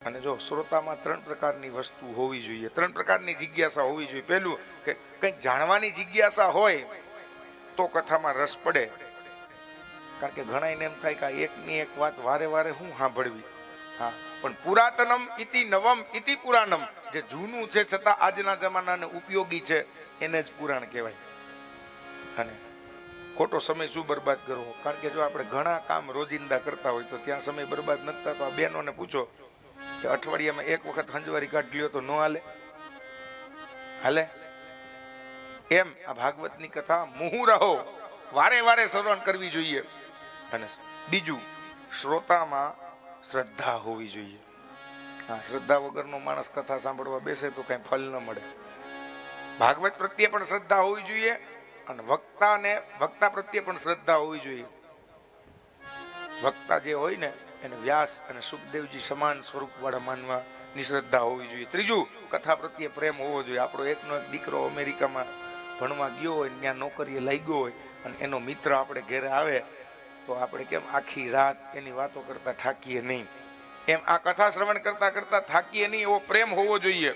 અને જો શ્રોતામાં ત્રણ પ્રકારની વસ્તુ હોવી જોઈએ, ત્રણ પ્રકારની જિજ્ઞાસા હોવી જોઈએ. પહેલું કે કંઈક જાણવાની જિજ્ઞાસા હોય તો કથામાં રસ પડે. કારણ કે ઘણા એને એમ થાય કે એકની એક વાત વારે વારે શું સાંભળવી. હા, પણ પુરાતનમ ઇતિ નવમ ઇતિ પુરાણમ, જે જૂનું છે છતાં આજના જમાનાને ઉપયોગી છે એને જ પુરાણ કહેવાય. અને ખોટો સમય શું બરબાદ કરવો. કારણ કે જો આપણે ઘણા કામ રોજિંદા કરતા હોય તો ત્યાં સમય બરબાદ નથી થતો. આ બહેનોને પૂછો કે અઠવાડિયામાં એક વખત હંજવારી કાઢ લ્યો તો ન હાલે? હાલે? એમ આ ભાગવતની કથા મુહુરહો વારે વારે શ્રવણ કરવી જોઈએ. અને બીજું, શ્રોતામાં શ્રદ્ધા હોવી જોઈએ. હા, શ્રદ્ધા વગરનો માણસ કથા સાંભળવા બેસે તો કઈ ફલ ન મળે. ભાગવત પ્રત્યે પણ શ્રદ્ધા હોવી જોઈએ અને વક્તા પ્રત્યે પણ શ્રદ્ધા હોવી જોઈએ. વક્તા જે હોય ને એને વ્યાસ અને સુખદેવજી સમાન સ્વરૂપ વાળા માનવાની શ્રદ્ધા હોવી જોઈએ. ત્રીજું, કથા પ્રત્યે પ્રેમ હોવો જોઈએ. આપણો એકનો એક દીકરો અમેરિકામાં ભણવા ગયો હોય, ત્યાં નોકરીએ લાગ્યો હોય અને એનો મિત્ર આપણે ઘેરે આવે તો આપણે કેમ આખી રાત એની વાતો કરતા થાકીએ નહીં, એમ આ કથા શ્રવણ કરતા કરતા થાકીએ નહીં, એવો પ્રેમ હોવો જોઈએ.